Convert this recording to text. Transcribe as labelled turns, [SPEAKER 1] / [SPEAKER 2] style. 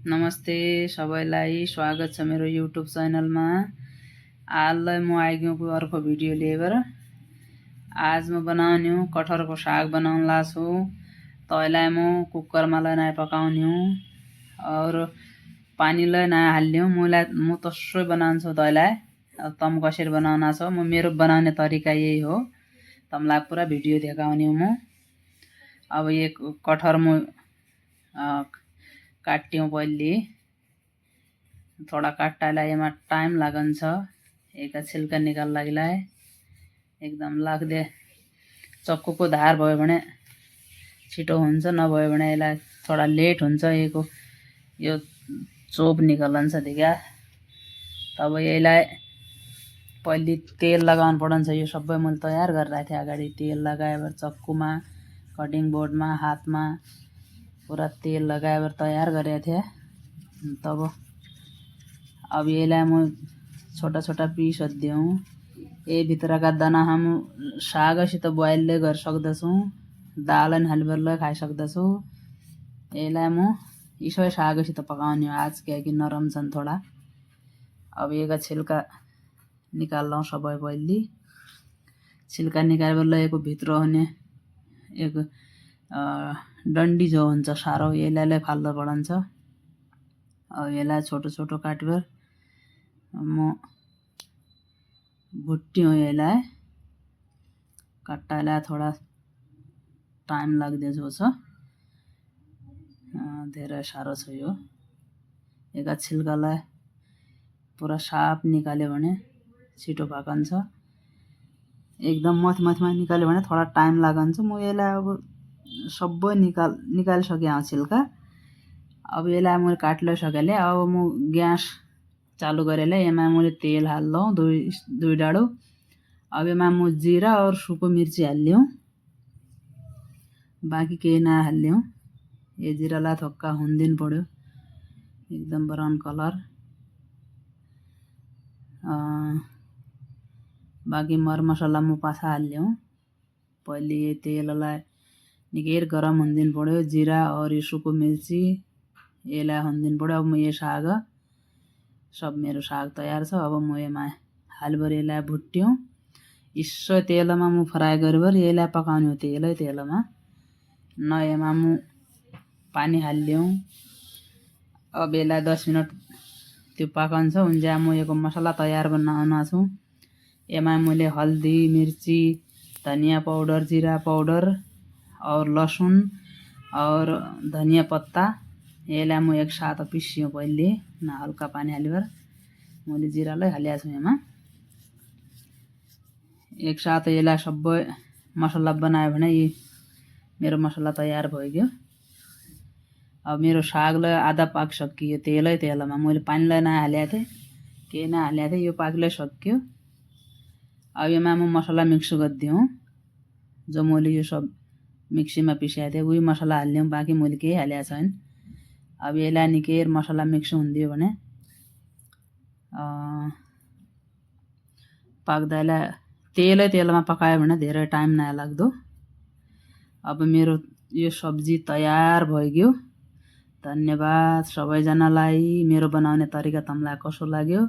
[SPEAKER 1] नमस्ते सबैलाई स्वागत छ मेरो युट्युब च्यानलमा। आजलाई म आइगयो अर्को भिडियो लिएर। आज म बनाउने हूँ कटहरको साग बनाउन लाछु। तैलाई म कुकरमा नै पकाउने हूँ और पानी नै हाल्ने हूँ। म तसै बनाउँछु तैलाई। अब तम कसरी बनाउना छ म मेरो बनाउने तरिका यही हो। तमलाई पूरा भिडियो देखाउने हूँ म। अब ये कटहर म काट्यौं पहिले। थोड़ा काट्टालाई एमा टाइम लागन्छ। एका छिल्का निकाल्लालाई एकदम लाग्दे चक्कुको धार भयो भने छिटो हुन्छ, नभयो भने यसलाई थोड़ा लेट हुन्छ। यो चोप निकाल्न्छ दिगा। तब यसलाई पहिले तेल लगाउनु पर्छ। यो सबै मैले तयार गरेर राखेको थिएँ अगाडि। तेल लगाएर चक्कुमा, कटिङ बोर्डमा, हातमा पूरा तेल लगाएर तयार गरेको थिएँ। तब अब यसलाई म छोटा छोटा पीस दिउँ। ये भित्रका दाना हम सागसित बोइल कर सक्दछौँ, दाल हालेर खाइ सक्दछौँ। यसलाई म इसै सागसित पकाउने हो आज, किनकि नरम छन् थोड़ा। अब यसका छिल्का निकाल्छौँ सबै पहिले। छिल्का निकालेर यसको भित्र हुने एक डन्डी जो हुन्छ सारो, यसलाई फाल्नु पर्छ। अब यसलाई छोटो छोटो काटेर म भुट्ट्यौँ। यसलाई काट्टालाई थोड़ा टाइम लाग्दैछ छ, धेरै साह्रो छ यो। यसका छिल्कालाई पूरा साफ निकाल्यो भने छिटो पाकन्छ। एकदम मथमा निकाल्यो भने थोड़ा टाइम लागन्छ। म यसलाई अब सबै निकालिसकेँ छिल्का। अब यसलाई मैले काटिसकेँ। अब म ग्यास चालू गरेर यसमा मैले तेल हाल्छौँ दुई डाडो। अब यसमा म जीरा और सुको मिर्ची हाल्यौँ, बाँकी केही नहाल्यौँ। ये जीरालाई थोक्का हुन्दिन पर्यो एकदम ब्राउन कलर। बाँकी मर मसला म पाछा हाल्यौँ। पहिले ये तेललाई निकै गरम हुन्दिन पर्यो। जीरा और ये सुको मिर्ची यसलाई हुन्दिन पर्यो। अब म ये साग सब मेरो साग तयार छ। अब म यसमा हालेर यसलाई भुट्ट्यौँ। इसै तेलमा म फ्राई गरेर यसलाई पकाउने हो, तेलमा न। यसमा म पानी हाल्यौँ। अब यसलाई 10 मिनट त्यो पकाउँछ। हुन्छ म यसको मसला तयार बनाउन छु। यसमा मैले हल्दी, मिर्ची, धनिया पाउडर, जीरा पाउडर और लसुन और धनिया पत्ता यसलाई म एक साथ पिस्यो पहिले न, हल्का पानी हालेर। मैले जीरालाई हालेको छु यसमा। एक साथ यसलाई सबै मसला बनायो भने यी मेरो मसला तयार भइगयो। अब मेरो सागलाई आधा पाक सकियो तेलमा। मैले पानीलाई नहालेको थिएँ, केही नहालेको थिएँ। यो पाक्लै सक्यो। अब यसमा म मसला मिक्स गरिदिउँ। जो मैले यो सब मिक्सीमा पिसेको थिएँ उही मसला हाल्यौँ, बाँकी मैले केही हालेको छैन। अब यसलाई निकै मसला मिक्स हुन्दियो भने पाक्दालाई तेलमा पकायो भने धेरै टाइम नलाग्दो। अब मेरो यो सब्जी तयार भइगयो। धन्यवाद सबैजनालाई। मेरो बनाउने तरिका तमलाई कसो लाग्यो